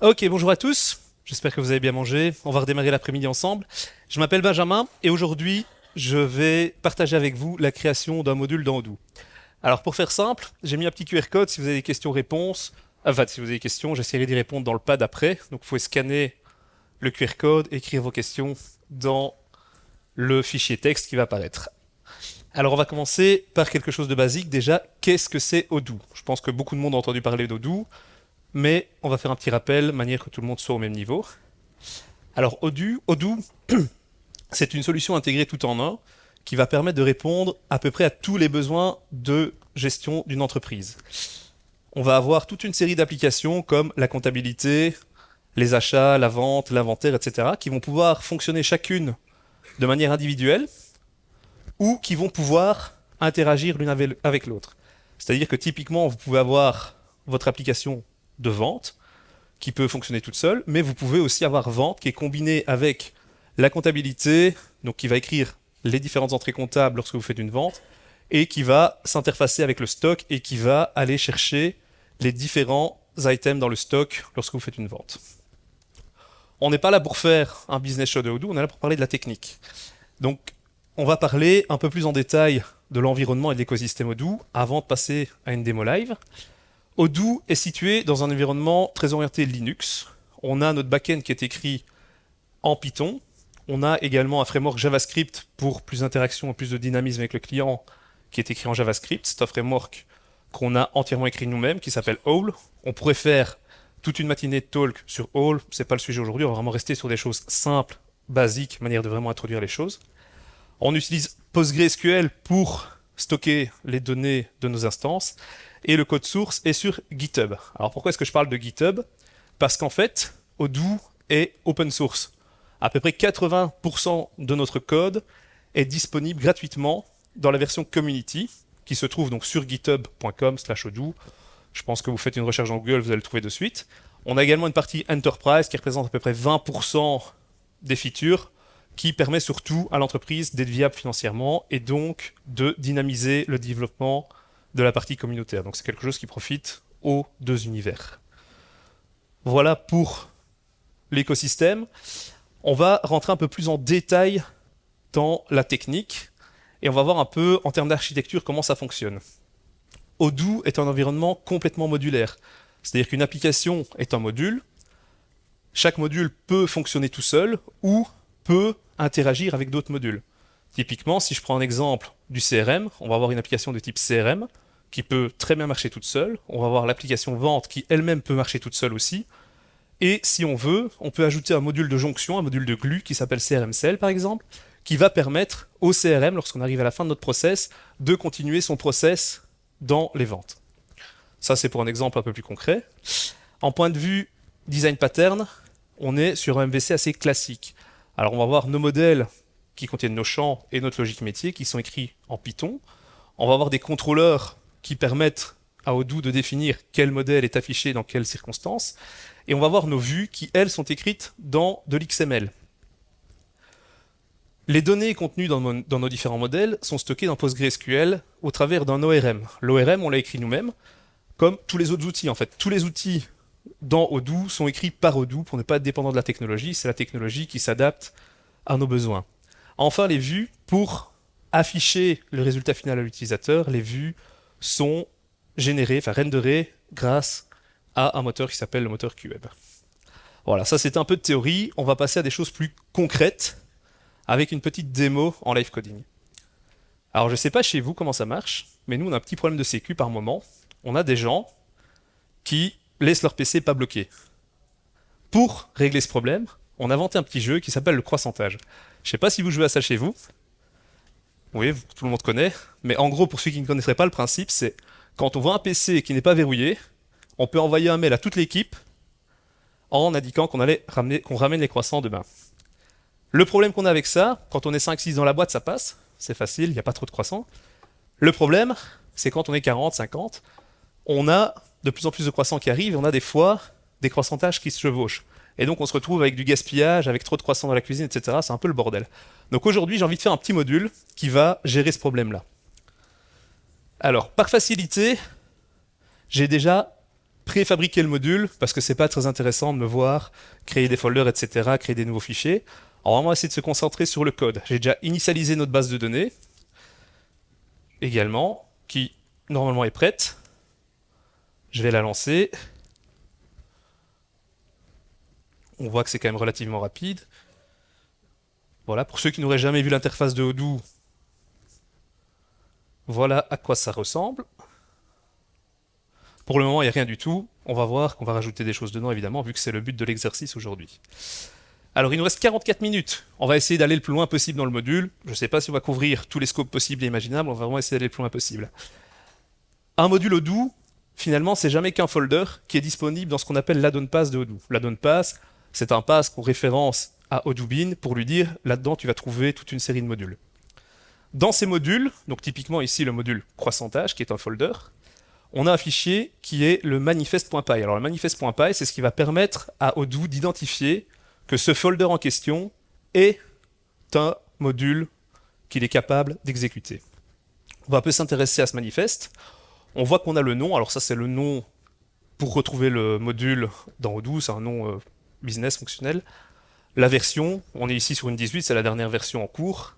Ok, bonjour à tous. J'espère que vous avez bien mangé. On va redémarrer l'après-midi ensemble. Je m'appelle Benjamin et aujourd'hui, je vais partager avec vous la création d'un module dans Odoo. Alors pour faire simple, j'ai mis un petit QR code si vous avez des questions-réponses. Enfin, si vous avez des questions, j'essaierai d'y répondre dans le pad après. Donc vous pouvez scanner le QR code, écrire vos questions dans le fichier texte qui va apparaître. Alors on va commencer par quelque chose de basique. Déjà, qu'est-ce que c'est Odoo? Je pense que beaucoup de monde a entendu parler d'Odoo, mais on va faire un petit rappel, de manière que tout le monde soit au même niveau. Alors Odoo, c'est une solution intégrée tout en un qui va permettre de répondre à peu près à tous les besoins de gestion d'une entreprise. On va avoir toute une série d'applications comme la comptabilité, les achats, la vente, l'inventaire, etc., qui vont pouvoir fonctionner chacune de manière individuelle ou qui vont pouvoir interagir l'une avec l'autre. C'est-à-dire que typiquement, vous pouvez avoir votre application de vente qui peut fonctionner toute seule, mais vous pouvez aussi avoir vente qui est combinée avec la comptabilité, donc qui va écrire les différentes entrées comptables lorsque vous faites une vente, et qui va s'interfacer avec le stock et qui va aller chercher les différents items dans le stock lorsque vous faites une vente. On n'est pas là pour faire un business show de Odoo, on est là pour parler de la technique. Donc, on va parler un peu plus en détail de l'environnement et de l'écosystème Odoo avant de passer à une démo live. Odoo est situé dans un environnement très orienté Linux. On a notre backend qui est écrit en Python. On a également un framework JavaScript pour plus d'interaction et plus de dynamisme avec le client qui est écrit en JavaScript. C'est un framework qu'on a entièrement écrit nous-mêmes qui s'appelle Owl. On pourrait faire toute une matinée de talk sur Owl, c'est pas le sujet aujourd'hui, on va vraiment rester sur des choses simples, basiques, manière de vraiment introduire les choses. On utilise PostgreSQL pour stocker les données de nos instances et le code source est sur GitHub. Alors pourquoi est-ce que je parle de GitHub? Parce qu'en fait, Odoo est open source. À peu près 80% de notre code est disponible gratuitement dans la version community qui se trouve donc sur github.com/odoo. Je pense que vous faites une recherche dans Google, vous allez le trouver de suite. On a également une partie Enterprise qui représente à peu près 20% des features qui permet surtout à l'entreprise d'être viable financièrement et donc de dynamiser le développement de la partie communautaire. Donc c'est quelque chose qui profite aux deux univers. Voilà pour l'écosystème. On va rentrer un peu plus en détail dans la technique et on va voir un peu en termes d'architecture comment ça fonctionne. Odoo est un environnement complètement modulaire. C'est-à-dire qu'une application est un module. Chaque module peut fonctionner tout seul ou peut interagir avec d'autres modules. Typiquement, si je prends un exemple du CRM, on va avoir une application de type CRM qui peut très bien marcher toute seule. On va avoir l'application vente qui elle-même peut marcher toute seule aussi. Et si on veut, on peut ajouter un module de jonction, un module de glue qui s'appelle CRM Cell par exemple, qui va permettre au CRM, lorsqu'on arrive à la fin de notre process, de continuer son process dans les ventes. Ça, c'est pour un exemple un peu plus concret. En point de vue design pattern, on est sur un MVC assez classique. Alors, on va voir nos modèles qui contiennent nos champs et notre logique métier qui sont écrits en Python. On va avoir des contrôleurs qui permettent à Odoo de définir quel modèle est affiché dans quelles circonstances. Et on va voir nos vues qui, elles, sont écrites dans de l'XML. Les données contenues dans nos différents modèles sont stockées dans PostgreSQL au travers d'un ORM. L'ORM, on l'a écrit nous-mêmes, comme tous les autres outils en fait. Tous les outils dans Odoo sont écrits par Odoo pour ne pas être dépendant de la technologie. C'est la technologie qui s'adapte à nos besoins. Enfin, les vues, pour afficher le résultat final à l'utilisateur, les vues sont générées, enfin renderées grâce à un moteur qui s'appelle le moteur QWeb. Voilà, ça c'était un peu de théorie. On va passer à des choses plus concrètes avec une petite démo en live coding. Alors je sais pas chez vous comment ça marche, mais nous on a un petit problème de sécu par moment. On a des gens qui laissent leur PC pas bloqué. Pour régler ce problème, on a inventé un petit jeu qui s'appelle le croissantage. Je sais pas si vous jouez à ça chez vous. Oui, tout le monde connaît. Mais en gros, pour ceux qui ne connaîtraient pas le principe, c'est quand on voit un PC qui n'est pas verrouillé, on peut envoyer un mail à toute l'équipe en indiquant qu'on ramène les croissants demain. Le problème qu'on a avec ça, quand on est 5-6 dans la boîte, ça passe. C'est facile, il n'y a pas trop de croissants. Le problème, c'est quand on est 40, 50, on a de plus en plus de croissants qui arrivent et on a des fois des croissantages qui se chevauchent. Et donc on se retrouve avec du gaspillage, avec trop de croissants dans la cuisine, etc. C'est un peu le bordel. Donc aujourd'hui, j'ai envie de faire un petit module qui va gérer ce problème-là. Alors, par facilité, j'ai déjà préfabriquer le module, parce que c'est pas très intéressant de me voir créer des folders, etc., créer des nouveaux fichiers. Alors on va essayer de se concentrer sur le code. J'ai déjà initialisé notre base de données, également, qui normalement est prête. Je vais la lancer. On voit que c'est quand même relativement rapide. Voilà, pour ceux qui n'auraient jamais vu l'interface de Odoo, voilà à quoi ça ressemble. Pour le moment, il n'y a rien du tout. On va voir qu'on va rajouter des choses dedans, évidemment, vu que c'est le but de l'exercice aujourd'hui. Alors, il nous reste 44 minutes. On va essayer d'aller le plus loin possible dans le module. Je ne sais pas si on va couvrir tous les scopes possibles et imaginables. On va vraiment essayer d'aller le plus loin possible. Un module Odoo, finalement, c'est jamais qu'un folder qui est disponible dans ce qu'on appelle l'add-on pass de Odoo. L'add-on pass, c'est un pass qu'on référence à Odoo pour lui dire, là-dedans, tu vas trouver toute une série de modules. Dans ces modules, donc typiquement ici le module croissantage, qui est un folder, on a un fichier qui est le manifest.py. Alors le manifest.py, c'est ce qui va permettre à Odoo d'identifier que ce folder en question est un module qu'il est capable d'exécuter. On va un peu s'intéresser à ce manifeste. On voit qu'on a le nom, alors ça c'est le nom pour retrouver le module dans Odoo, c'est un nom business fonctionnel. La version, on est ici sur une 18, c'est la dernière version en cours.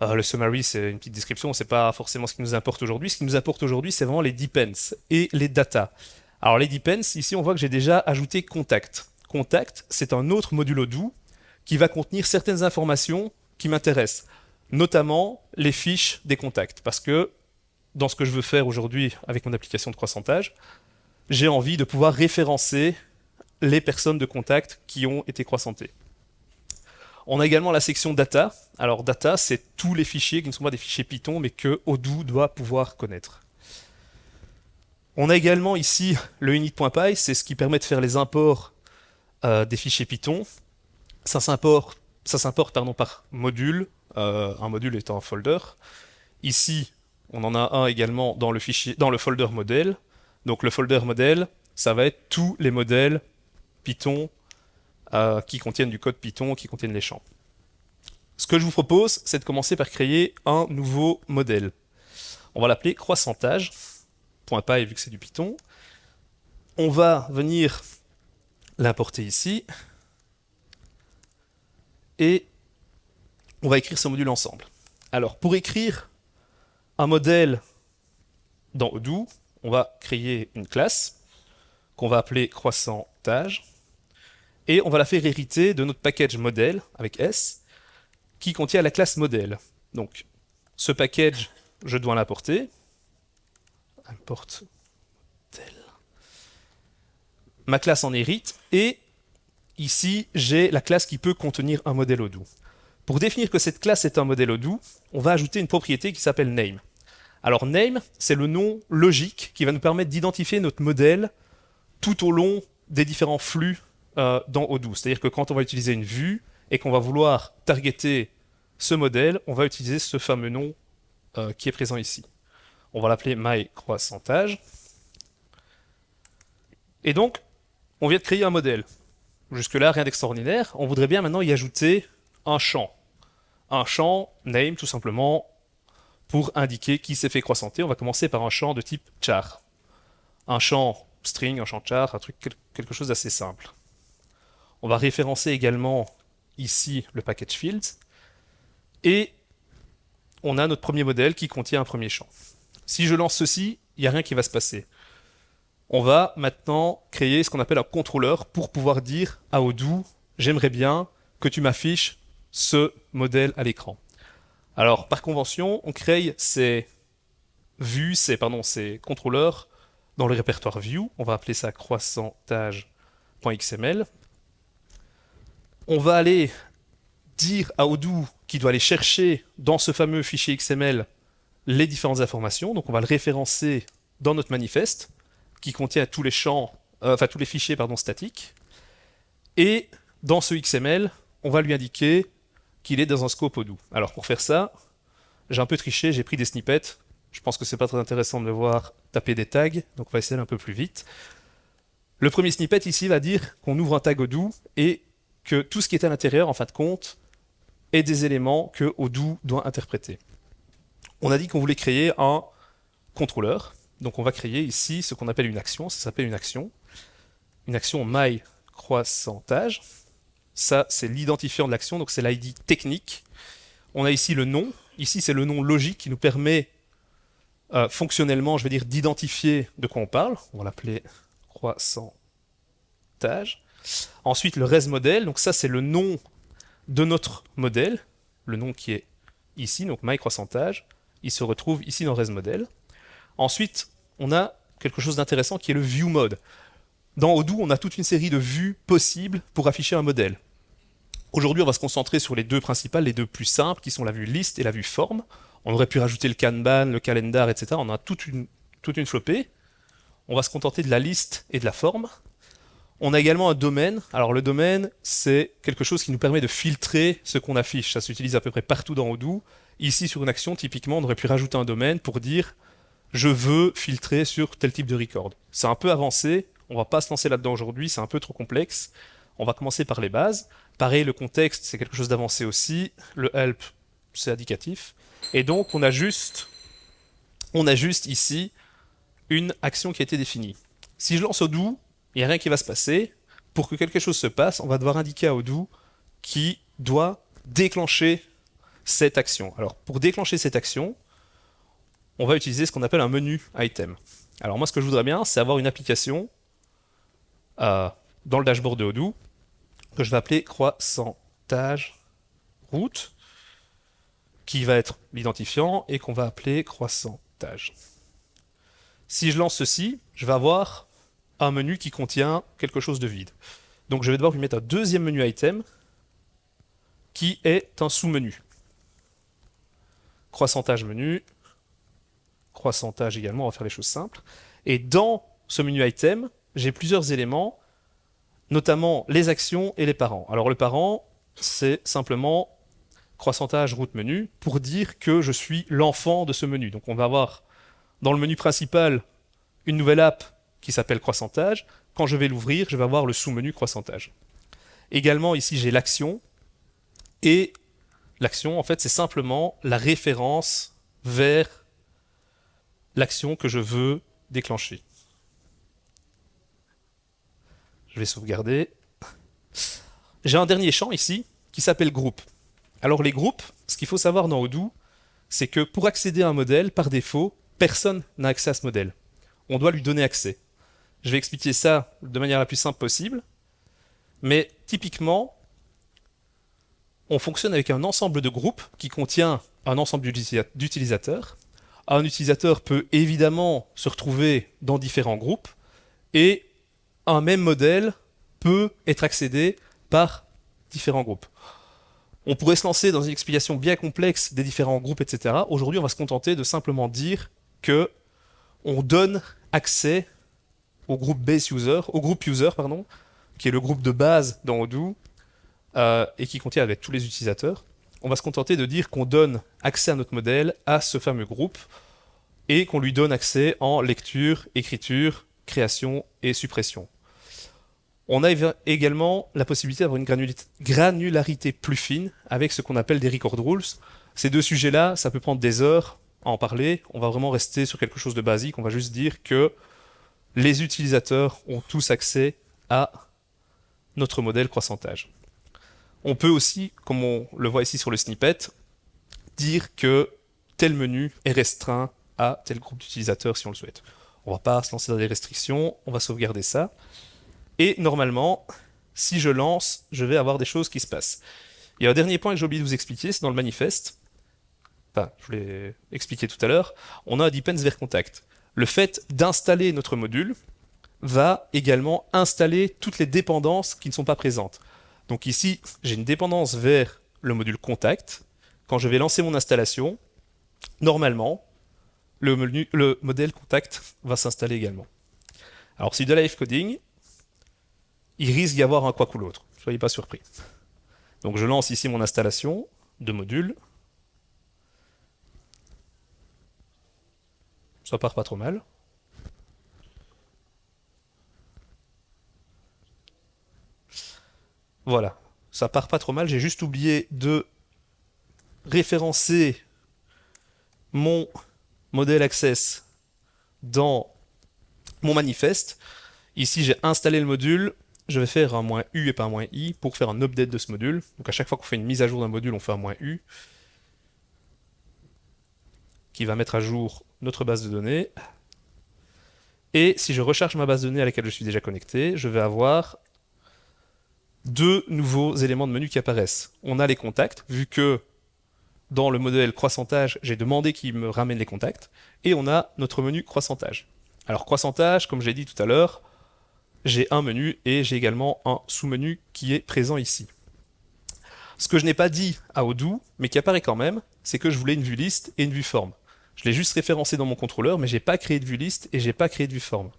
Le summary, c'est une petite description, c'est pas forcément ce qui nous importe aujourd'hui. Ce qui nous importe aujourd'hui, c'est vraiment les depends et les data. Alors les depends, ici on voit que j'ai déjà ajouté contact. Contact, c'est un autre module Odoo qui va contenir certaines informations qui m'intéressent, notamment les fiches des contacts. Parce que dans ce que je veux faire aujourd'hui avec mon application de croissantage, j'ai envie de pouvoir référencer les personnes de contact qui ont été croissantées. On a également la section data. Alors data, c'est tous les fichiers qui ne sont pas des fichiers Python, mais que Odoo doit pouvoir connaître. On a également ici le init.py, c'est ce qui permet de faire les imports des fichiers Python. Ça s'importe par module, un module étant un folder. Ici, on en a un également dans le folder modèle. Donc le folder modèle, ça va être tous les modèles Python qui contiennent du code Python, qui contiennent les champs. Ce que je vous propose, c'est de commencer par créer un nouveau modèle. On va l'appeler croissantage.py vu que c'est du Python. On va venir l'importer ici. Et on va écrire ce module ensemble. Alors, pour écrire un modèle dans Odoo, on va créer une classe qu'on va appeler croissantage. Et on va la faire hériter de notre package modèle avec S qui contient la classe modèle. Donc ce package, je dois l'importer. Import modèle. Ma classe en hérite et ici j'ai la classe qui peut contenir un modèle Odoo. Pour définir que cette classe est un modèle Odoo, on va ajouter une propriété qui s'appelle name. Alors name, c'est le nom logique qui va nous permettre d'identifier notre modèle tout au long des différents flux dans Odoo. C'est-à-dire que quand on va utiliser une vue et qu'on va vouloir targeter ce modèle, on va utiliser ce fameux nom qui est présent ici. On va l'appeler myCroissantage. Et donc, on vient de créer un modèle. Jusque-là, rien d'extraordinaire. On voudrait bien maintenant y ajouter un champ. Un champ name, tout simplement, pour indiquer qui s'est fait croissanter. On va commencer par un champ de type char. Un champ string, un champ char, quelque chose d'assez simple. On va référencer également ici le package fields. Et on a notre premier modèle qui contient un premier champ. Si je lance ceci, il n'y a rien qui va se passer. On va maintenant créer ce qu'on appelle un contrôleur pour pouvoir dire à Odoo, j'aimerais bien que tu m'affiches ce modèle à l'écran. Alors, par convention, on crée ces vues, ces contrôleurs dans le répertoire view. On va appeler ça croissantage.xml. On va aller dire à Odoo qu'il doit aller chercher dans ce fameux fichier XML les différentes informations. Donc on va le référencer dans notre manifeste qui contient tous les champs, tous les fichiers statiques. Et dans ce XML, on va lui indiquer qu'il est dans un scope Odoo. Alors pour faire ça, j'ai un peu triché, j'ai pris des snippets. Je pense que c'est pas très intéressant de me voir taper des tags, donc on va essayer un peu plus vite. Le premier snippet ici va dire qu'on ouvre un tag Odoo et que tout ce qui est à l'intérieur, en fin de compte, est des éléments que Odoo doit interpréter. On a dit qu'on voulait créer un contrôleur. Donc on va créer ici ce qu'on appelle une action, ça s'appelle une action myCroissantage. Ça, c'est l'identifiant de l'action, donc c'est l'ID technique. On a ici le nom. Ici, c'est le nom logique qui nous permet fonctionnellement, je vais dire, d'identifier de quoi on parle. On va l'appeler croissantage. Ensuite, le res model. Donc ça, c'est le nom de notre modèle. Le nom qui est ici, donc myCroissantage. Il se retrouve ici dans res model. Ensuite, on a quelque chose d'intéressant qui est le view mode. Dans Odoo, on a toute une série de vues possibles pour afficher un modèle. Aujourd'hui, on va se concentrer sur les deux principales, les deux plus simples, qui sont la vue liste et la vue forme. On aurait pu rajouter le Kanban, le calendar, etc. On a toute une flopée. On va se contenter de la liste et de la forme. On a également un domaine. Alors le domaine, c'est quelque chose qui nous permet de filtrer ce qu'on affiche. Ça s'utilise à peu près partout dans Odoo. Ici, sur une action, typiquement, on aurait pu rajouter un domaine pour dire « je veux filtrer sur tel type de record ». C'est un peu avancé. On va pas se lancer là-dedans aujourd'hui, c'est un peu trop complexe. On va commencer par les bases. Pareil, le contexte, c'est quelque chose d'avancé aussi. Le help, c'est indicatif. Et donc, on a juste ici une action qui a été définie. Si je lance Odoo, il n'y a rien qui va se passer. Pour que quelque chose se passe, on va devoir indiquer à Odoo qui doit déclencher cette action. Alors, pour déclencher cette action, on va utiliser ce qu'on appelle un menu item. Alors moi, ce que je voudrais bien, c'est avoir une application dans le dashboard de Odoo que je vais appeler croissantage route, qui va être l'identifiant et qu'on va appeler croissantage. Si je lance ceci, je vais avoir un menu qui contient quelque chose de vide. Donc je vais devoir lui mettre un deuxième menu item qui est un sous-menu. Croissantage menu, croissantage également, on va faire les choses simples. Et dans ce menu item, j'ai plusieurs éléments, notamment les actions et les parents. Alors le parent, c'est simplement croissantage route menu pour dire que je suis l'enfant de ce menu. Donc on va avoir dans le menu principal une nouvelle app qui s'appelle croissantage. Quand je vais l'ouvrir, je vais avoir le sous-menu croissantage. Également ici j'ai l'action, et l'action en fait c'est simplement la référence vers l'action que je veux déclencher. Je vais sauvegarder. J'ai un dernier champ ici qui s'appelle groupe. Alors les groupes, ce qu'il faut savoir dans Odoo, c'est que pour accéder à un modèle, par défaut, personne n'a accès à ce modèle. On doit lui donner accès. Je vais expliquer ça de manière la plus simple possible, mais typiquement, on fonctionne avec un ensemble de groupes qui contient un ensemble d'utilisateurs. Un utilisateur peut évidemment se retrouver dans différents groupes, et un même modèle peut être accédé par différents groupes. On pourrait se lancer dans une explication bien complexe des différents groupes, etc. Aujourd'hui, on va se contenter de simplement dire que on donne accès au groupe base user, au groupe user, pardon, qui est le groupe de base dans Odoo, et qui contient avec tous les utilisateurs. On va se contenter de dire qu'on donne accès à notre modèle à ce fameux groupe, et qu'on lui donne accès en lecture, écriture, création et suppression. On a également la possibilité d'avoir une granularité plus fine avec ce qu'on appelle des record rules. Ces deux sujets-là, ça peut prendre des heures à en parler. On va vraiment rester sur quelque chose de basique. On va juste dire que les utilisateurs ont tous accès à notre modèle croissantage. On peut aussi, comme on le voit ici sur le snippet, dire que tel menu est restreint à tel groupe d'utilisateurs si on le souhaite. On va pas se lancer dans des restrictions, on va sauvegarder ça. Et normalement, si je lance, je vais avoir des choses qui se passent. Il y a un dernier point que j'ai oublié de vous expliquer, c'est dans le manifeste. Enfin, je vous l'ai expliqué tout à l'heure. On a un depends vers contact. Le fait d'installer notre module va également installer toutes les dépendances qui ne sont pas présentes. Donc ici, j'ai une dépendance vers le module contact. Quand je vais lancer mon installation, normalement, le modèle contact va s'installer également. Alors, c'est de live coding. Il risque d'y avoir un quoi ou l'autre. Soyez pas surpris. Donc je lance ici mon installation de module. Ça part pas trop mal. Voilà, ça part pas trop mal. J'ai juste oublié de référencer mon modèle access dans mon manifeste. Ici, j'ai installé le module. Je vais faire un -u et pas un -i pour faire un update de ce module. Donc à chaque fois qu'on fait une mise à jour d'un module, on fait un -u qui va mettre à jour notre base de données. Et si je recharge ma base de données à laquelle je suis déjà connecté, je vais avoir deux nouveaux éléments de menu qui apparaissent. On a les contacts, vu que dans le modèle croissantage, j'ai demandé qu'il me ramène les contacts, et on a notre menu croissantage. Alors croissantage, comme j'ai dit tout à l'heure, j'ai un menu et j'ai également un sous-menu qui est présent ici. Ce que je n'ai pas dit à Odoo, mais qui apparaît quand même, c'est que je voulais une vue liste et une vue forme. Je l'ai juste référencé dans mon contrôleur, mais j'ai pas créé de vue liste et j'ai pas créé de vue forme.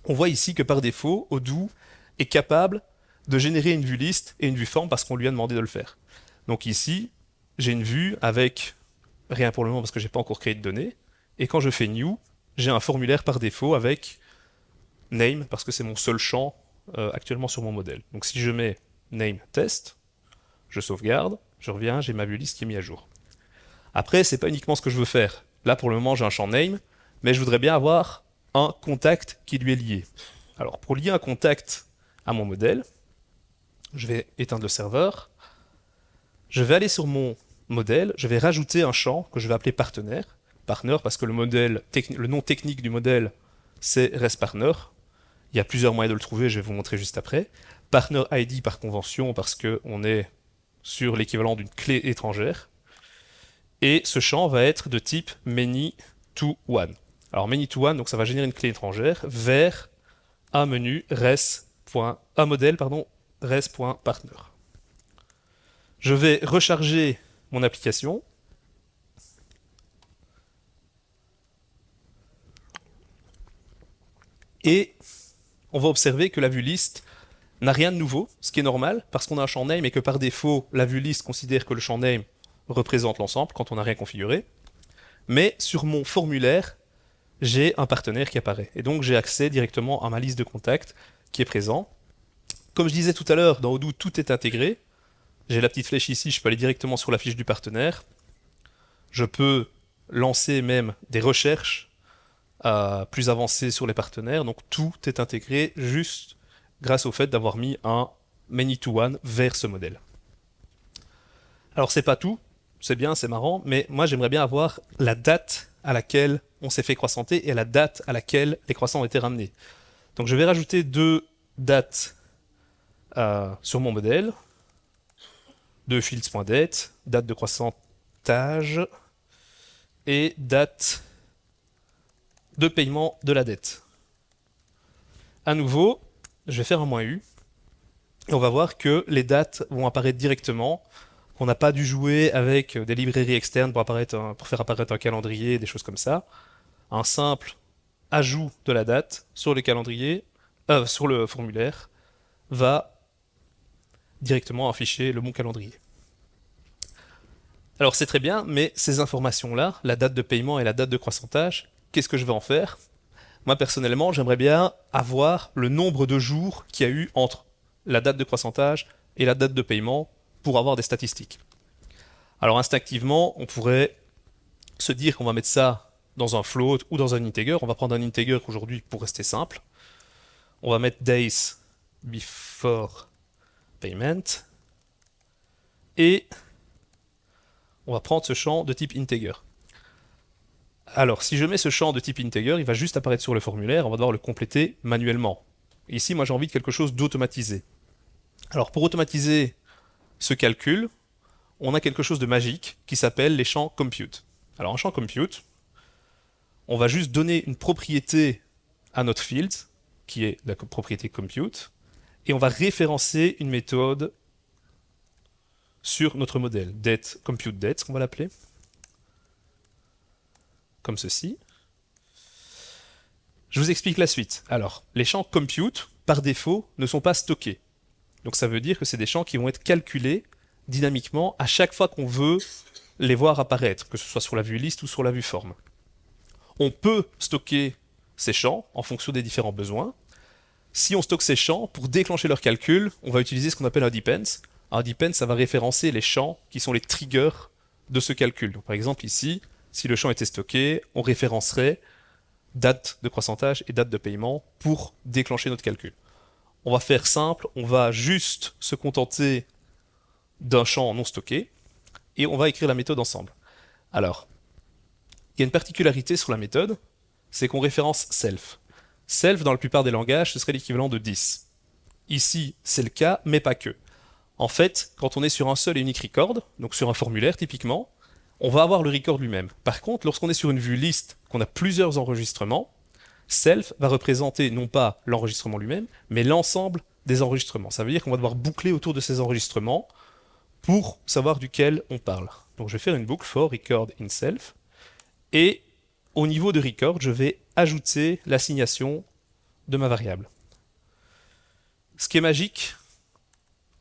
On voit ici que par défaut, Odoo est capable de générer une vue liste et une vue forme parce qu'on lui a demandé de le faire. Donc ici, j'ai une vue avec rien pour le moment parce que j'ai pas encore créé de données. Et quand je fais new, j'ai un formulaire par défaut avec name parce que c'est mon seul champ actuellement sur mon modèle. Donc si je mets name test, je sauvegarde, je reviens, j'ai ma vue liste qui est mise à jour. Après, c'est pas uniquement ce que je veux faire. Là, pour le moment, j'ai un champ name, mais je voudrais bien avoir un contact qui lui est lié. Alors, pour lier un contact à mon modèle, je vais éteindre le serveur. Je vais aller sur mon modèle, je vais rajouter un champ que je vais appeler partenaire. Partner parce que le nom technique du modèle, c'est RESTPartner. Il y a plusieurs moyens de le trouver, je vais vous montrer juste après. Partner ID par convention parce qu'on est sur l'équivalent d'une clé étrangère. Et ce champ va être de type many to one. Alors many to one, donc ça va générer une clé étrangère vers un menu un modèle res.partner. Je vais recharger mon application. Et on va observer que la vue liste n'a rien de nouveau, ce qui est normal, parce qu'on a un champ name et que par défaut, la vue liste considère que le champ name représente l'ensemble quand on n'a rien configuré. Mais sur mon formulaire, j'ai un partenaire qui apparaît. Et donc j'ai accès directement à ma liste de contacts qui est présent. Comme je disais tout à l'heure, dans Odoo, tout est intégré. J'ai la petite flèche ici, je peux aller directement sur la fiche du partenaire. Je peux lancer même des recherches plus avancées sur les partenaires. Donc tout est intégré juste grâce au fait d'avoir mis un many-to-one vers ce modèle. Alors c'est pas tout, c'est bien, c'est marrant, mais moi j'aimerais bien avoir la date à laquelle on s'est fait croissanter et la date à laquelle les croissants ont été ramenés. Donc je vais rajouter deux dates sur mon modèle. Deux fields.date, date de croissantage et date de paiement de la dette. À nouveau, je vais faire un -u et on va voir que les dates vont apparaître directement. On n'a pas dû jouer avec des librairies externes pour faire apparaître un calendrier, des choses comme ça. Un simple ajout de la date sur le calendrier, sur le formulaire, va directement afficher le bon calendrier. Alors c'est très bien, mais ces informations-là, la date de paiement et la date de croissantage, qu'est-ce que je vais en faire? Moi personnellement, j'aimerais bien avoir le nombre de jours qu'il y a eu entre la date de croissantage et la date de paiement pour avoir des statistiques. Alors instinctivement, on pourrait se dire qu'on va mettre ça dans un float ou dans un integer. On va prendre un integer aujourd'hui pour rester simple. On va mettre days before payment et on va prendre ce champ de type integer. Alors, si je mets ce champ de type integer, il va juste apparaître sur le formulaire, on va devoir le compléter manuellement. Ici, moi j'ai envie de quelque chose d'automatisé. Alors, pour automatiser ce calcul, on a quelque chose de magique qui s'appelle les champs compute. Alors, un champ compute, on va juste donner une propriété à notre field, qui est la propriété compute, et on va référencer une méthode sur notre modèle, date, compute date, ce qu'on va l'appeler, comme ceci. Je vous explique la suite. Alors, les champs compute, par défaut, ne sont pas stockés. Donc ça veut dire que c'est des champs qui vont être calculés dynamiquement à chaque fois qu'on veut les voir apparaître, que ce soit sur la vue liste ou sur la vue forme. On peut stocker ces champs en fonction des différents besoins. Si on stocke ces champs, pour déclencher leur calcul, on va utiliser ce qu'on appelle un depends. Un depends, ça va référencer les champs qui sont les triggers de ce calcul. Donc, par exemple ici, si le champ était stocké, on référencerait date de croissantage et date de paiement pour déclencher notre calcul. On va faire simple, on va juste se contenter d'un champ non stocké et on va écrire la méthode ensemble. Alors, il y a une particularité sur la méthode, c'est qu'on référence self. Self, dans la plupart des langages, ce serait l'équivalent de 10. Ici, c'est le cas, mais pas que. En fait, quand on est sur un seul et unique record, donc sur un formulaire typiquement, on va avoir le record lui-même. Par contre, lorsqu'on est sur une vue liste, qu'on a plusieurs enregistrements, self va représenter non pas l'enregistrement lui-même, mais l'ensemble des enregistrements. Ça veut dire qu'on va devoir boucler autour de ces enregistrements pour savoir duquel on parle. Donc je vais faire une boucle for record in self, et au niveau de record, je vais ajouter l'assignation de ma variable. Ce qui est magique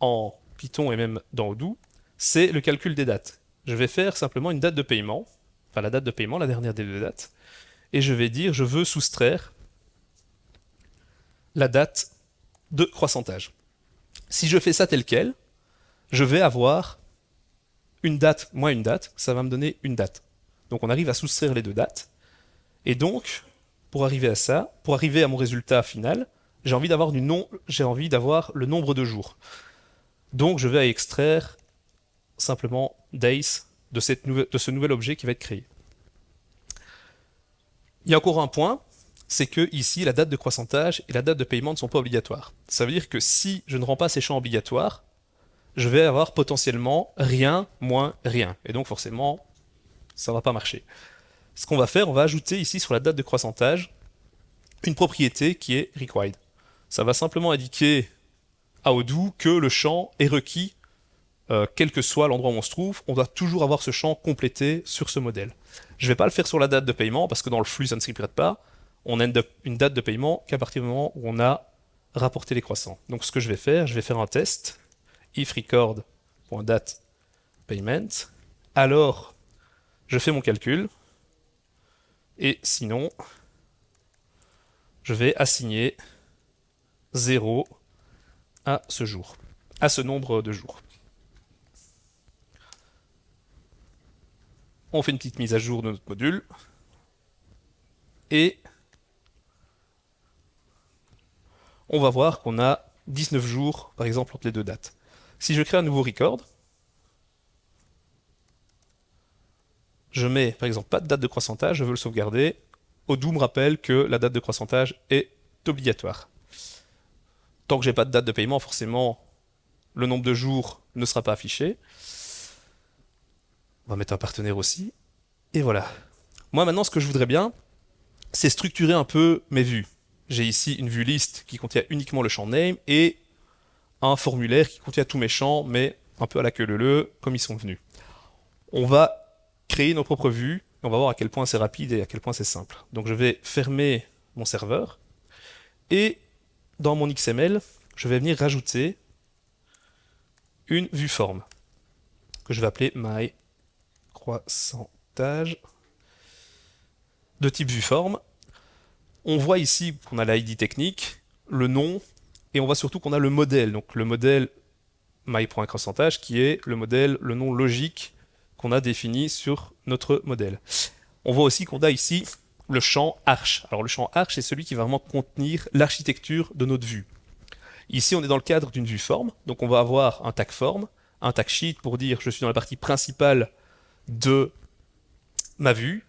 en Python et même dans Odoo, c'est le calcul des dates. Je vais faire simplement une date de paiement, enfin la date de paiement, la dernière des deux dates, et je vais dire je veux soustraire la date de croissantage. Si je fais ça tel quel, je vais avoir une date moins une date, ça va me donner une date. Donc on arrive à soustraire les deux dates, et donc pour arriver à ça, pour arriver à mon résultat final, j'ai envie d'avoir le nombre de jours. Donc je vais extraire simplement days de ce nouvel objet qui va être créé. Il y a encore un point, c'est que ici la date de croissantage et la date de paiement ne sont pas obligatoires. Ça veut dire que si je ne rends pas ces champs obligatoires, je vais avoir potentiellement rien moins rien. Et donc forcément, ça ne va pas marcher. Ce qu'on va faire, on va ajouter ici sur la date de croissantage une propriété qui est required. Ça va simplement indiquer à Odoo que le champ est requis, quel que soit l'endroit où on se trouve, on doit toujours avoir ce champ complété sur ce modèle. Je ne vais pas le faire sur la date de paiement, parce que dans le flux, ça ne s'y prête pas. On a une date de paiement qu'à partir du moment où on a rapporté les croissants. Donc ce que je vais faire un test, if record.date payment, alors je fais mon calcul, et sinon, je vais assigner 0 à ce jour, à ce nombre de jours. On fait une petite mise à jour de notre module, et on va voir qu'on a 19 jours, par exemple, entre les deux dates. Si je crée un nouveau record, je mets, par exemple, pas de date de croissantage, je veux le sauvegarder. Odoo me rappelle que la date de croissantage est obligatoire. Tant que j'ai pas de date de paiement, forcément, le nombre de jours ne sera pas affiché. On va mettre un partenaire aussi. Et voilà. Moi, maintenant, ce que je voudrais bien, c'est structurer un peu mes vues. J'ai ici une vue liste qui contient uniquement le champ name et un formulaire qui contient tous mes champs, mais un peu à la queue leu-leu, comme ils sont venus. On va créer nos propres vues, et on va voir à quel point c'est rapide et à quel point c'est simple. Donc je vais fermer mon serveur, et dans mon XML, je vais venir rajouter une vue forme, que je vais appeler my croissantage, de type vue forme. On voit ici qu'on a l'ID technique, le nom, et on voit surtout qu'on a le modèle. Donc le modèle my.croissantage qui est le modèle, le nom logique qu'on a défini sur notre modèle. On voit aussi qu'on a ici le champ arch. Alors le champ arch, c'est celui qui va vraiment contenir l'architecture de notre vue. Ici, on est dans le cadre d'une vue forme, donc on va avoir un tag form, un tag sheet pour dire je suis dans la partie principale de ma vue,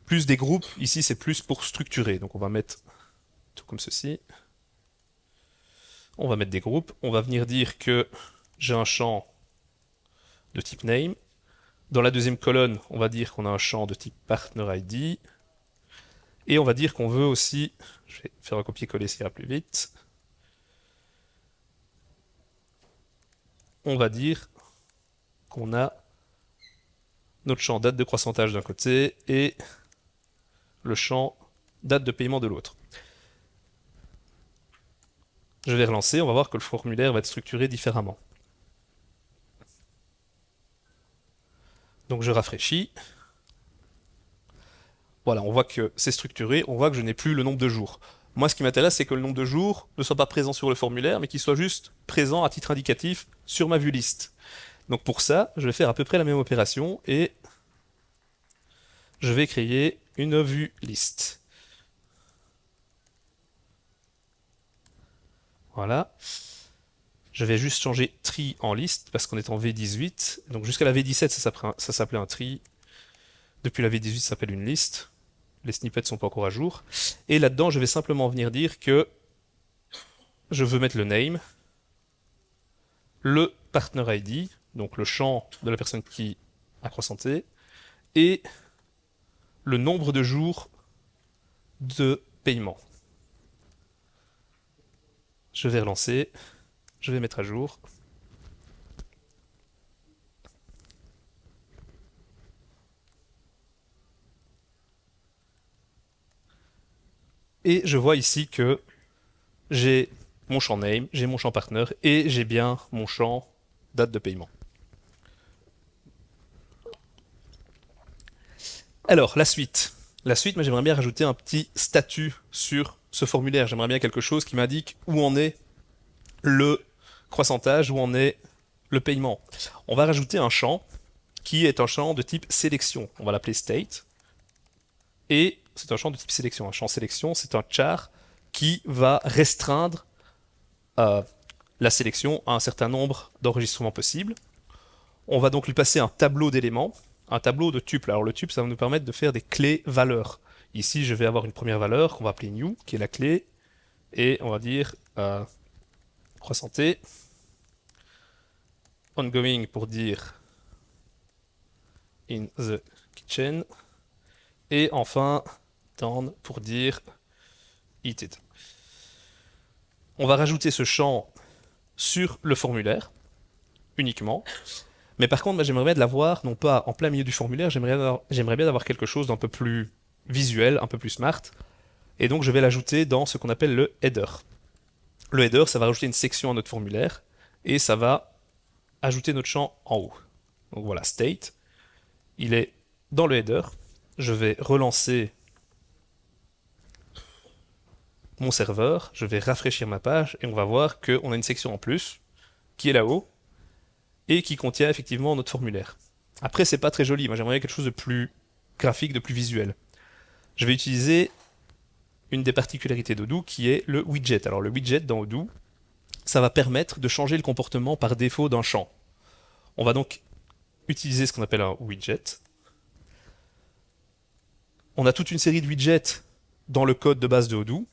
plus des groupes, ici c'est plus pour structurer, donc on va mettre tout comme ceci. On va mettre des groupes, on va venir dire que j'ai un champ de type name. Dans la deuxième colonne, on va dire qu'on a un champ de type partner ID. Et on va dire qu'on veut aussi, je vais faire un copier-coller, ça ira plus vite. On va dire qu'on a notre champ date de croissantage d'un côté et le champ date de paiement de l'autre. Je vais relancer, on va voir que le formulaire va être structuré différemment. Donc je rafraîchis. Voilà, on voit que c'est structuré, on voit que je n'ai plus le nombre de jours. Moi, ce qui m'intéresse, c'est que le nombre de jours ne soit pas présent sur le formulaire, mais qu'il soit juste présent à titre indicatif sur ma vue liste. Donc pour ça, je vais faire à peu près la même opération et je vais créer une vue liste. Voilà. Je vais juste changer tree en liste parce qu'on est en V18. Donc jusqu'à la V17, ça s'appelait un tree. Depuis la V18, ça s'appelle une liste. Les snippets sont pas encore à jour. Et là-dedans, je vais simplement venir dire que je veux mettre le name, le partner ID, donc le champ de la personne qui a croissanté, et le nombre de jours de paiement. Je vais relancer, je vais mettre à jour. Et je vois ici que j'ai mon champ name, j'ai mon champ partner et j'ai bien mon champ date de paiement. Alors, la suite. La suite, moi j'aimerais bien rajouter un petit statut sur ce formulaire. J'aimerais bien quelque chose qui m'indique où en est le croissantage, où en est le paiement. On va rajouter un champ qui est un champ de type sélection. On va l'appeler state. Et c'est un champ de type sélection. Un champ sélection, c'est un char qui va restreindre la sélection à un certain nombre d'enregistrements possibles. On va donc lui passer un tableau d'éléments, un tableau de tuples. Alors le tuple, ça va nous permettre de faire des clés valeurs. Ici, je vais avoir une première valeur qu'on va appeler new, qui est la clé, et on va dire croissanté, ongoing pour dire in the kitchen, et enfin down pour dire eat it. On va rajouter ce champ sur le formulaire uniquement. Mais par contre, j'aimerais bien de l'avoir, non pas en plein milieu du formulaire, j'aimerais bien avoir quelque chose d'un peu plus visuel, un peu plus smart. Et donc, je vais l'ajouter dans ce qu'on appelle le header. Le header, ça va rajouter une section à notre formulaire et ça va ajouter notre champ en haut. Donc voilà, state, il est dans le header. Je vais relancer mon serveur, je vais rafraîchir ma page et on va voir qu'on a une section en plus qui est là-haut et qui contient effectivement notre formulaire. Après, c'est pas très joli. Moi, j'aimerais quelque chose de plus graphique, de plus visuel. Je vais utiliser une des particularités d'Odoo qui est le widget. Alors, le widget dans Odoo, ça va permettre de changer le comportement par défaut d'un champ. On va donc utiliser ce qu'on appelle un widget. On a toute une série de widgets dans le code de base de Odoo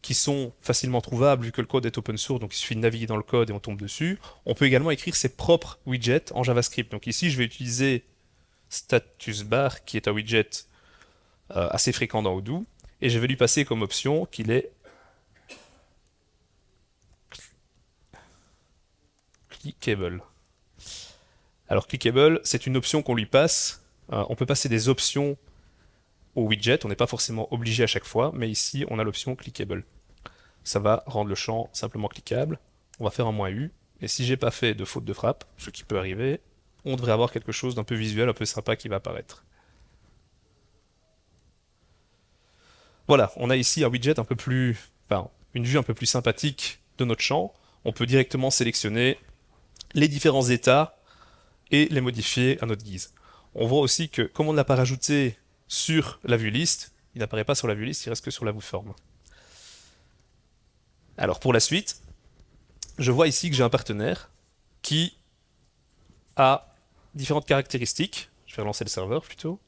qui sont facilement trouvables vu que le code est open source, donc il suffit de naviguer dans le code et on tombe dessus. On peut également écrire ses propres widgets en JavaScript. Donc ici, je vais utiliser status bar, qui est un widget assez fréquent dans Odoo, et je vais lui passer comme option qu'il est clickable. Alors clickable, c'est une option qu'on lui passe. On peut passer des options au widget, on n'est pas forcément obligé à chaque fois, mais ici on a l'option clickable. Ça va rendre le champ simplement cliquable. On va faire un "-u, et si j'ai pas fait de faute de frappe, ce qui peut arriver, on devrait avoir quelque chose d'un peu visuel, un peu sympa qui va apparaître. Voilà, on a ici un widget un peu plus, enfin, une vue un peu plus sympathique de notre champ. On peut directement sélectionner les différents états et les modifier à notre guise. On voit aussi que, comme on ne l'a pas rajouté sur la vue liste, il n'apparaît pas sur la vue liste, il reste que sur la vue forme. Alors pour la suite, je vois ici que j'ai un partenaire qui a différentes caractéristiques. Je vais relancer le serveur plutôt.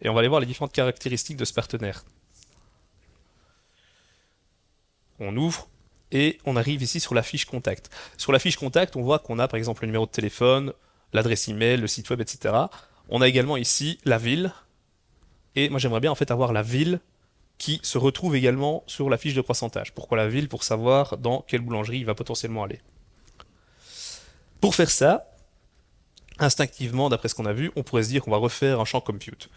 Et on va aller voir les différentes caractéristiques de ce partenaire. On ouvre et on arrive ici sur la fiche contact. Sur la fiche contact, on voit qu'on a par exemple le numéro de téléphone, l'adresse email, le site web, etc. On a également ici la ville. Et moi j'aimerais bien en fait avoir la ville qui se retrouve également sur la fiche de pourcentage. Pourquoi la ville? Pour savoir dans quelle boulangerie il va potentiellement aller. Pour faire ça, instinctivement, d'après ce qu'on a vu, on pourrait se dire qu'on va refaire un champ compute.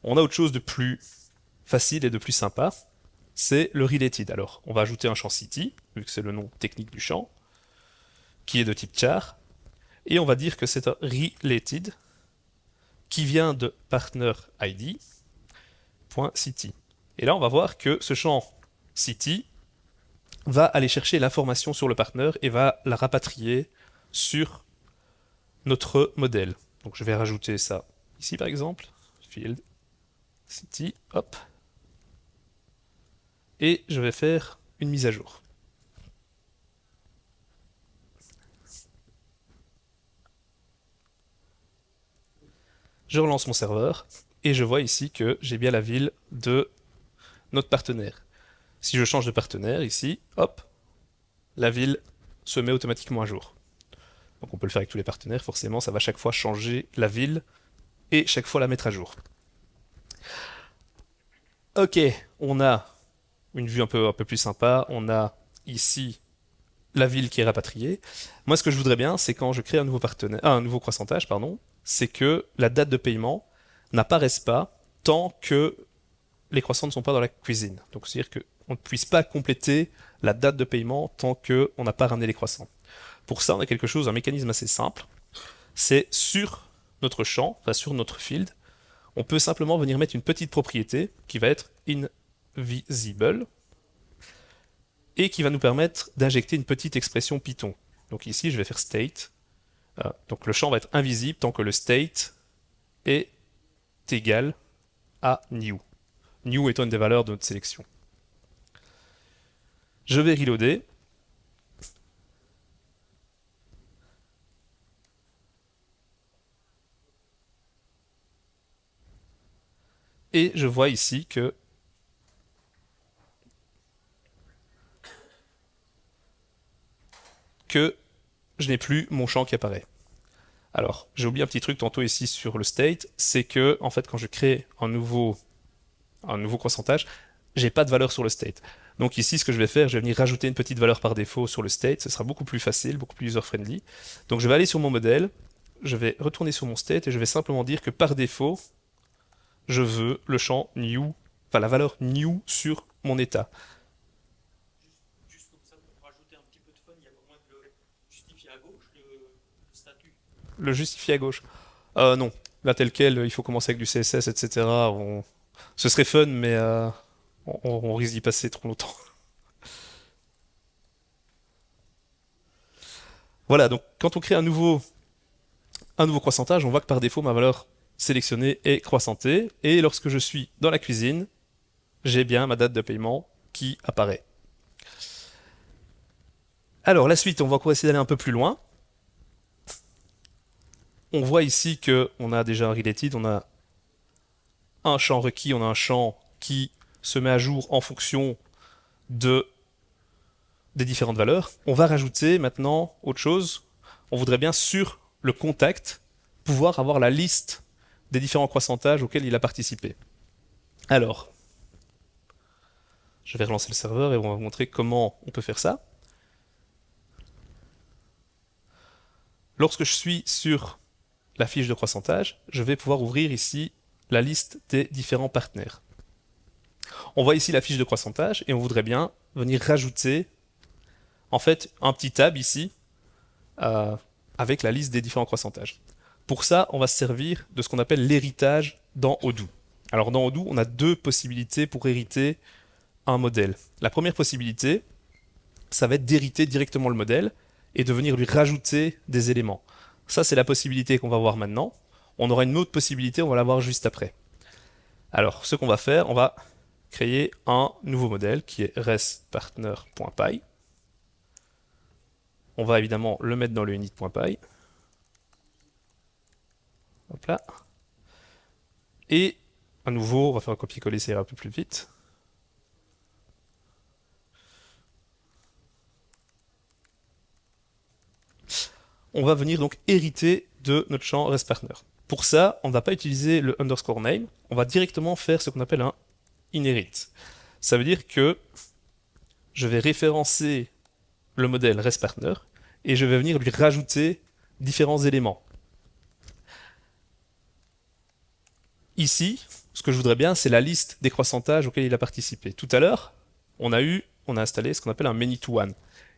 On a autre chose de plus facile et de plus sympa, c'est le related. Alors, on va ajouter un champ city, vu que c'est le nom technique du champ, qui est de type char, et on va dire que c'est un related qui vient de partner ID.city. Et là, on va voir que ce champ city va aller chercher l'information sur le partenaire et va la rapatrier sur notre modèle. Donc je vais rajouter ça ici par exemple, field city, hop, et je vais faire une mise à jour. Je relance mon serveur et je vois ici que j'ai bien la ville de notre partenaire. Si je change de partenaire ici, hop, la ville se met automatiquement à jour. Donc on peut le faire avec tous les partenaires, forcément ça va chaque fois changer la ville et chaque fois la mettre à jour. Ok, on a une vue un peu plus sympa, on a ici la ville qui est rapatriée. Moi ce que je voudrais bien, c'est quand je crée un nouveau partenaire, un nouveau croissantage, pardon, c'est que la date de paiement n'apparaisse pas tant que les croissants ne sont pas dans la cuisine. Donc c'est-à-dire qu'on ne puisse pas compléter la date de paiement tant qu'on n'a pas ramené les croissants. Pour ça, on a quelque chose, un mécanisme assez simple. C'est sur notre champ, enfin sur notre field, on peut simplement venir mettre une petite propriété qui va être invisible et qui va nous permettre d'injecter une petite expression Python. Donc ici, je vais faire state. Donc le champ va être invisible tant que le state est égal à new. New étant une des valeurs de notre sélection. Je vais reloader. Et je vois ici que je n'ai plus mon champ qui apparaît. Alors, j'ai oublié un petit truc tantôt ici sur le state, c'est que, en fait, quand je crée un nouveau pourcentage, j'ai pas de valeur sur le state. Donc ici, ce que je vais faire, je vais venir rajouter une petite valeur par défaut sur le state, ce sera beaucoup plus facile, beaucoup plus user-friendly. Donc je vais aller sur mon modèle, je vais retourner sur mon state et je vais simplement dire que par défaut, je veux le champ new, enfin la valeur new sur mon état. Juste comme ça, pour rajouter un petit peu de fun, il y a pas moyen de le justifier à gauche, le statut. Le justifier à gauche. Non, là tel quel, il faut commencer avec du CSS, etc. Ce serait fun, mais on risque d'y passer trop longtemps. Voilà, donc quand on crée un nouveau croissantage, on voit que par défaut, ma valeur sélectionnée est croissantée. Et lorsque je suis dans la cuisine, j'ai bien ma date de paiement qui apparaît. Alors, la suite, on va encore essayer d'aller un peu plus loin. On voit ici que on a déjà un related, on a un champ requis, on a un champ qui se met à jour en fonction de, des différentes valeurs. On va rajouter maintenant autre chose. On voudrait bien sur le contact pouvoir avoir la liste des différents croissantages auxquels il a participé. Alors, je vais relancer le serveur et on va vous montrer comment on peut faire ça. Lorsque je suis sur la fiche de croissantage, je vais pouvoir ouvrir ici la liste des différents partenaires. On voit ici la fiche de croissantage et on voudrait bien venir rajouter en fait un petit tab ici avec la liste des différents croissantages. Pour ça, on va se servir de ce qu'on appelle l'héritage dans Odoo. Alors dans Odoo, on a deux possibilités pour hériter un modèle. La première possibilité, ça va être d'hériter directement le modèle et de venir lui rajouter des éléments. Ça, c'est la possibilité qu'on va voir maintenant. On aura une autre possibilité, on va la voir juste après. Alors, ce qu'on va faire, on va créer un nouveau modèle qui est respartner.py. On va évidemment le mettre dans le init.py. Hop là. Et à nouveau, on va faire un copier-coller, ça ira un peu plus vite. On va venir donc hériter de notre champ respartner. Pour ça, on ne va pas utiliser le underscore name, on va directement faire ce qu'on appelle un inherit. Ça veut dire que je vais référencer le modèle respartner et je vais venir lui rajouter différents éléments. Ici, ce que je voudrais bien, c'est la liste des croissantages auxquels il a participé. Tout à l'heure, on a installé ce qu'on appelle un many-to-one.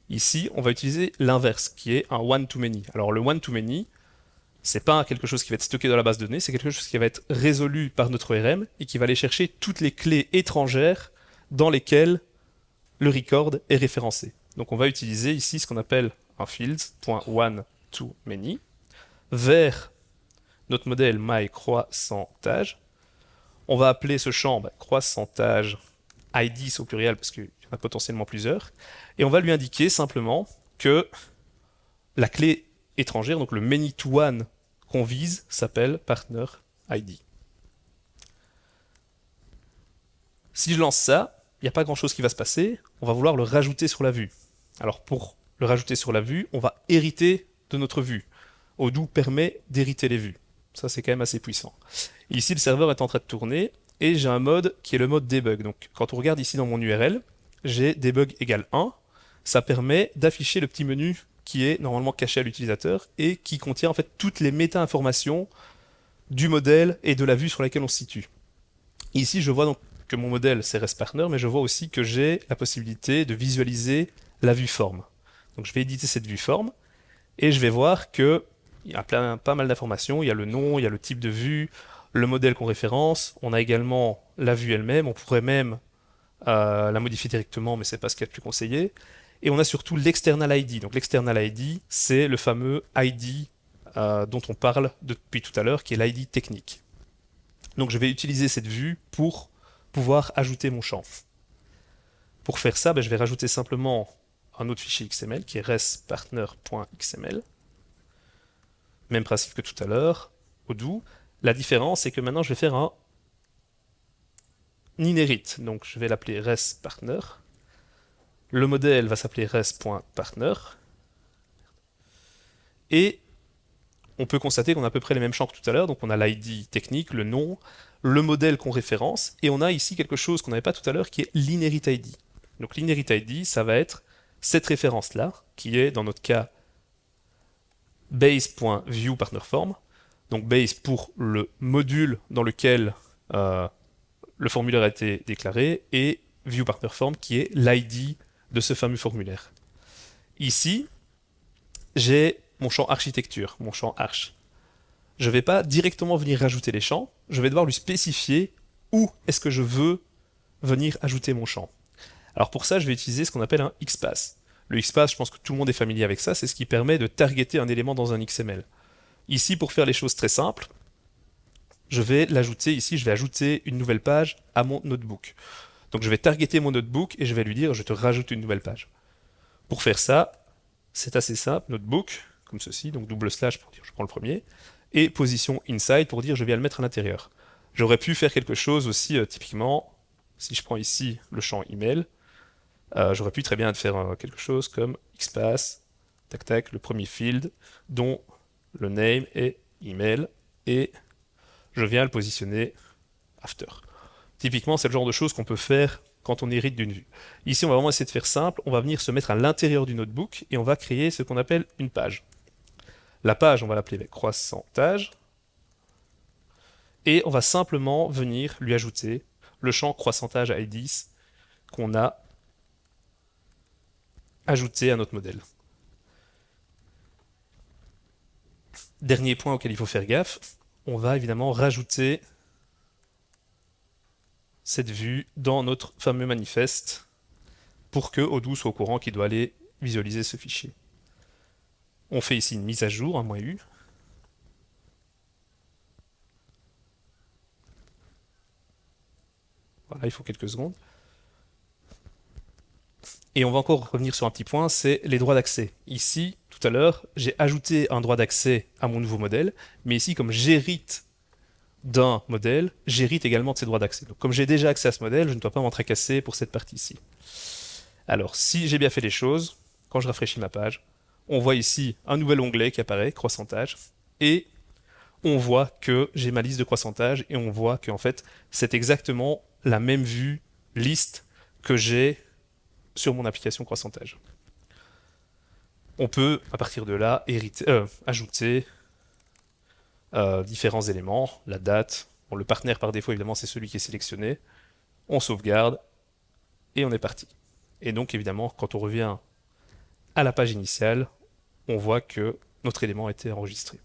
Ici, on va utiliser l'inverse, qui est un one-to-many. Alors le one-to-many, c'est pas quelque chose qui va être stocké dans la base de données, c'est quelque chose qui va être résolu par notre ORM et qui va aller chercher toutes les clés étrangères dans lesquelles le record est référencé. Donc on va utiliser ici ce qu'on appelle un fields.one-to-many vers notre modèle myCroissantage. On va appeler ce champ croissantage IDs au pluriel parce qu'il y en a potentiellement plusieurs. Et on va lui indiquer simplement que la clé étrangère, donc le many-to-one qu'on vise, s'appelle partner ID. Si je lance ça, il n'y a pas grand-chose qui va se passer. On va vouloir le rajouter sur la vue. Alors pour le rajouter sur la vue, on va hériter de notre vue. Odoo permet d'hériter les vues. Ça, c'est quand même assez puissant. Ici, le serveur est en train de tourner et j'ai un mode qui est le mode debug. Donc, quand on regarde ici dans mon URL, j'ai debug égale 1. Ça permet d'afficher le petit menu qui est normalement caché à l'utilisateur et qui contient en fait toutes les méta-informations du modèle et de la vue sur laquelle on se situe. Ici, je vois donc que mon modèle c'est ResPartner, mais je vois aussi que j'ai la possibilité de visualiser la vue forme. Donc, je vais éditer cette vue forme et je vais voir que il y a pas mal d'informations. Il y a le nom, il y a le type de vue, le modèle qu'on référence. On a également la vue elle-même. On pourrait même la modifier directement, mais c'est pas ce qu'il y a de plus conseillé. Et on a surtout l'external ID. Donc l'external ID, c'est le fameux ID dont on parle depuis tout à l'heure, qui est l'ID technique. Donc je vais utiliser cette vue pour pouvoir ajouter mon champ. Pour faire ça, je vais rajouter simplement un autre fichier XML qui est respartner.xml. Même principe que tout à l'heure, Odoo. La différence, c'est que maintenant, je vais faire un inherit. Donc, je vais l'appeler resPartner. Le modèle va s'appeler res.partner. Et on peut constater qu'on a à peu près les mêmes champs que tout à l'heure. Donc, on a l'ID technique, le nom, le modèle qu'on référence. Et on a ici quelque chose qu'on n'avait pas tout à l'heure qui est l'inherit ID. Donc, l'inherit ID, ça va être cette référence-là, qui est, dans notre cas, base.viewPartnerForm. Donc base pour le module dans lequel le formulaire a été déclaré et viewPartnerForm qui est l'ID de ce fameux formulaire. Ici, j'ai mon champ architecture, mon champ arch. Je ne vais pas directement venir rajouter les champs, je vais devoir lui spécifier où est-ce que je veux venir ajouter mon champ. Alors pour ça, je vais utiliser ce qu'on appelle un XPath. Le XPath, je pense que tout le monde est familier avec ça, c'est ce qui permet de targeter un élément dans un XML. Ici, pour faire les choses très simples, je vais l'ajouter ici, je vais ajouter une nouvelle page à mon notebook. Donc je vais targeter mon notebook et je vais lui dire je te rajoute une nouvelle page. Pour faire ça, c'est assez simple, notebook, comme ceci, donc double slash pour dire je prends le premier, et position inside pour dire je viens le mettre à l'intérieur. J'aurais pu faire quelque chose aussi, typiquement, si je prends ici le champ email, j'aurais pu très bien faire quelque chose comme XPath, tac tac, le premier field, dont le name est email, et je viens le positionner after. Typiquement, c'est le genre de choses qu'on peut faire quand on hérite d'une vue. Ici, on va vraiment essayer de faire simple, on va venir se mettre à l'intérieur du notebook, et on va créer ce qu'on appelle une page. La page, on va l'appeler avec croissantage, et on va simplement venir lui ajouter le champ croissantage IDs qu'on a ajouté à notre modèle. Dernier point auquel il faut faire gaffe, on va évidemment rajouter cette vue dans notre fameux manifeste pour que Odoo soit au courant qu'il doit aller visualiser ce fichier. On fait ici une mise à jour, un -u. Voilà, il faut quelques secondes. Et on va encore revenir sur un petit point, c'est les droits d'accès. Ici, tout à l'heure, j'ai ajouté un droit d'accès à mon nouveau modèle, mais ici, comme j'hérite d'un modèle, j'hérite également de ces droits d'accès. Donc comme j'ai déjà accès à ce modèle, je ne dois pas m'en tracasser pour cette partie-ci. Alors, si j'ai bien fait les choses, quand je rafraîchis ma page, on voit ici un nouvel onglet qui apparaît, croissantage, et on voit que j'ai ma liste de croissantage, et on voit qu'en fait, c'est exactement la même vue, liste, que j'ai sur mon application croissantage. On peut, à partir de là, ajouter différents éléments, la date. Bon, le partenaire par défaut, évidemment, c'est celui qui est sélectionné. On sauvegarde et on est parti. Et donc, évidemment, quand on revient à la page initiale, on voit que notre élément a été enregistré.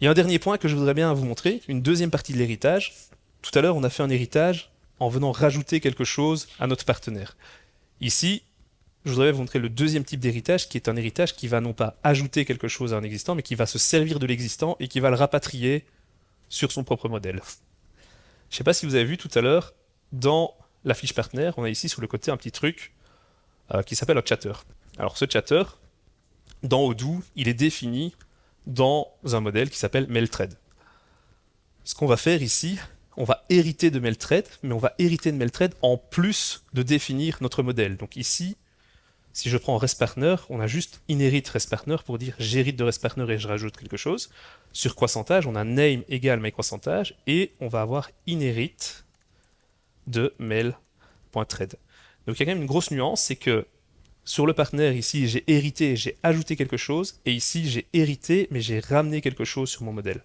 Il y a un dernier point que je voudrais bien vous montrer, une deuxième partie de l'héritage. Tout à l'heure, on a fait un héritage en venant rajouter quelque chose à notre partenaire. Ici, je voudrais vous montrer le deuxième type d'héritage, qui est un héritage qui va non pas ajouter quelque chose à un existant, mais qui va se servir de l'existant et qui va le rapatrier sur son propre modèle. Je ne sais pas si vous avez vu tout à l'heure, dans la fiche partenaire, on a ici sur le côté un petit truc qui s'appelle un chatter. Alors ce chatter, dans Odoo, il est défini dans un modèle qui s'appelle MailThread. Ce qu'on va faire ici, on va hériter de MailThread, mais on va hériter de MailThread en plus de définir notre modèle. Donc ici, si je prends ResPartner, on a juste inherit ResPartner pour dire j'hérite de ResPartner et je rajoute quelque chose. Sur croissantage, on a name égale myCroissantage et on va avoir inherit de mail.thread. Donc il y a quand même une grosse nuance, c'est que sur le partenaire, ici, j'ai hérité, j'ai ajouté quelque chose, et ici, j'ai hérité, mais j'ai ramené quelque chose sur mon modèle.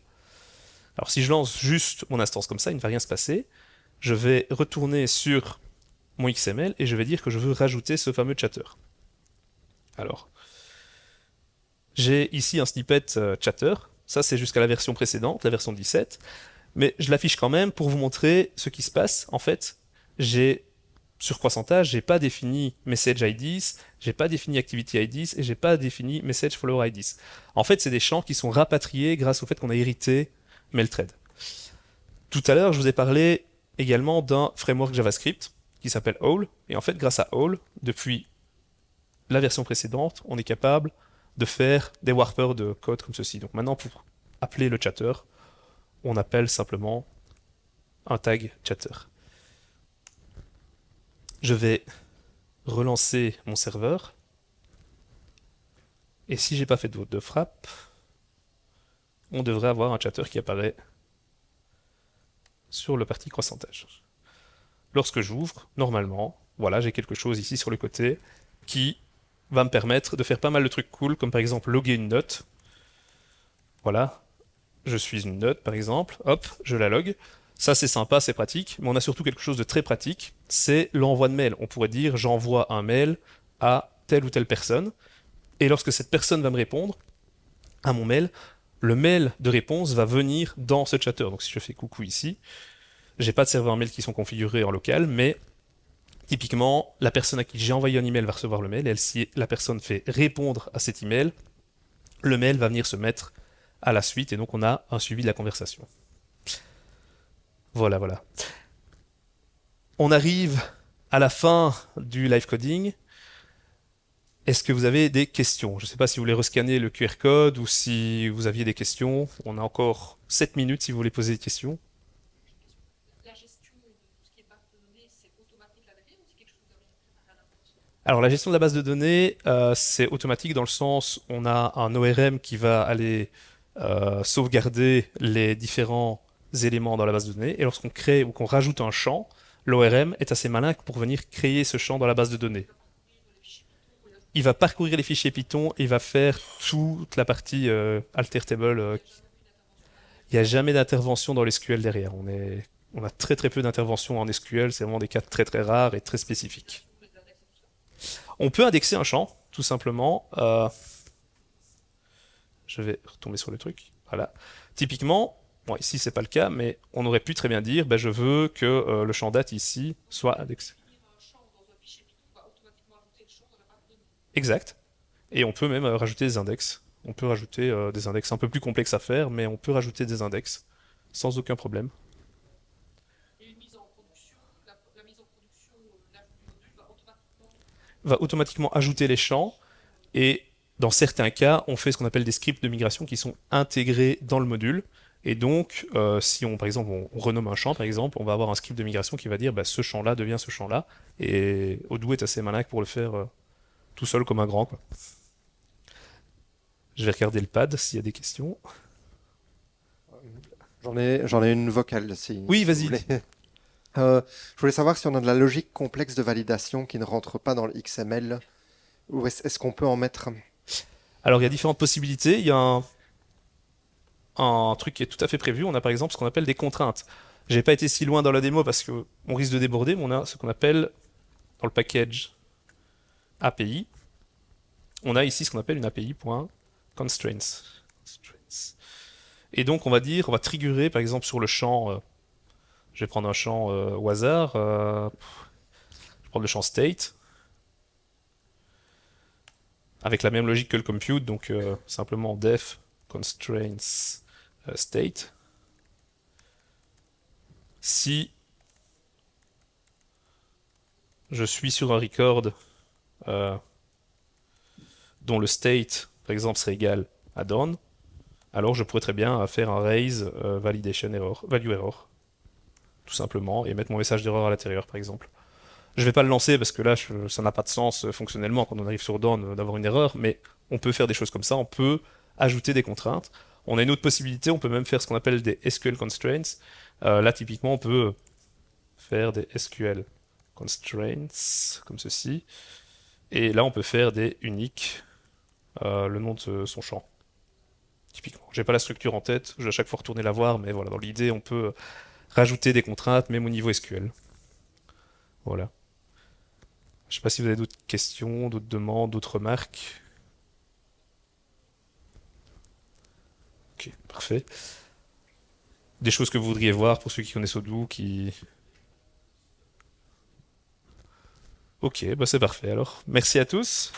Alors si je lance juste mon instance comme ça, il ne va rien se passer. Je vais retourner sur mon XML et je vais dire que je veux rajouter ce fameux chatter. Alors, j'ai ici un snippet chatter. Ça, c'est jusqu'à la version précédente, la version 17. Mais je l'affiche quand même pour vous montrer ce qui se passe. En fait, sur Croissantage, j'ai pas défini message IDs, j'ai pas défini activity IDs et j'ai pas défini message follower IDs. En fait, c'est des champs qui sont rapatriés grâce au fait qu'on a hérité MailThread. Tout à l'heure, je vous ai parlé également d'un framework JavaScript qui s'appelle Owl. Et en fait, grâce à Owl, depuis la version précédente, on est capable de faire des warpers de code comme ceci. Donc maintenant, pour appeler le chatter, on appelle simplement un tag chatter. Je vais relancer mon serveur. Et si j'ai pas fait de frappe, on devrait avoir un chatter qui apparaît sur le parti croissantage. Lorsque j'ouvre, normalement, voilà, j'ai quelque chose ici sur le côté qui va me permettre de faire pas mal de trucs cool, comme par exemple loguer une note. Voilà, je suis une note par exemple, hop, je la log. Ça c'est sympa, c'est pratique, mais on a surtout quelque chose de très pratique, c'est l'envoi de mail. On pourrait dire j'envoie un mail à telle ou telle personne, et lorsque cette personne va me répondre à mon mail, le mail de réponse va venir dans ce chatter. Donc si je fais coucou ici, j'ai pas de serveurs mail qui sont configurés en local, mais typiquement, la personne à qui j'ai envoyé un email va recevoir le mail, et si la personne fait répondre à cet email, le mail va venir se mettre à la suite, et donc on a un suivi de la conversation. Voilà, voilà. On arrive à la fin du live coding. Est-ce que vous avez des questions? Je ne sais pas si vous voulez rescanner le QR code ou si vous aviez des questions. On a encore 7 minutes si vous voulez poser des questions. La gestion de tout ce qui est base de données, c'est automatique la veille ou c'est quelque chose que vous avez préparé à l'avance? Alors la gestion de la base de données, c'est automatique dans le sens on a un ORM qui va aller sauvegarder les différents éléments dans la base de données et lorsqu'on crée ou qu'on rajoute un champ, l'ORM est assez malin pour venir créer ce champ dans la base de données. Il va parcourir les fichiers Python et il va faire toute la partie alter table. Il n'y a jamais d'intervention dans l'SQL derrière. On a très très peu d'interventions en SQL, c'est vraiment des cas très très rares et très spécifiques. On peut indexer un champ, tout simplement. Je vais retomber sur le truc. Voilà. Typiquement, bon, ici c'est pas le cas, mais on aurait pu très bien dire, ben, je veux que le champ date ici soit indexé. Un champ dans un fichier Python va automatiquement ajouter le champ dans la base de données. Exact. Et on peut même rajouter des index. On peut rajouter des index un peu plus complexes à faire, mais on peut rajouter des index sans aucun problème. Et une mise en production, la mise en production, l'ajout du module Va automatiquement ajouter les champs et dans certains cas, on fait ce qu'on appelle des scripts de migration qui sont intégrés dans le module. Et donc, si on, par exemple, on renomme un champ, par exemple, on va avoir un script de migration qui va dire bah, ce champ-là devient ce champ-là. Et Odoo est assez malin pour le faire tout seul comme un grand, quoi. Je vais regarder le pad s'il y a des questions. J'en ai une vocale, Oui, si vous vas-y. voulez. Je voulais savoir si on a de la logique complexe de validation qui ne rentre pas dans le XML, ou est-ce qu'on peut en mettre? Alors, il y a différentes possibilités. Il y a un truc qui est tout à fait prévu. On a par exemple ce qu'on appelle des contraintes. J'ai pas été si loin dans la démo parce que on risque de déborder, mais on a ce qu'on appelle dans le package API, on a ici ce qu'on appelle une API.constraints. Et donc on va dire, on va triggerer par exemple sur le champ, je vais prendre un champ au hasard, je vais prendre le champ state, avec la même logique que le compute, donc simplement def constraints state. Si je suis sur un record dont le state, par exemple, serait égal à down, alors je pourrais très bien faire un raise validation error, value error, tout simplement, et mettre mon message d'erreur à l'intérieur, par exemple. Je vais pas le lancer parce que là, ça n'a pas de sens fonctionnellement quand on arrive sur Dawn d'avoir une erreur, mais on peut faire des choses comme ça, on peut ajouter des contraintes. On a une autre possibilité, on peut même faire ce qu'on appelle des SQL constraints. Là, typiquement, on peut faire des SQL constraints, comme ceci. Et là, on peut faire des uniques, le nom de son champ. Typiquement. J'ai pas la structure en tête, je vais à chaque fois retourner la voir, mais voilà, dans l'idée, on peut rajouter des contraintes, même au niveau SQL. Voilà. Je sais pas si vous avez d'autres questions, d'autres demandes, d'autres remarques. Ok, parfait. Des choses que vous voudriez voir pour ceux qui connaissent Odoo, qui... Ok, bah c'est parfait alors. Merci à tous.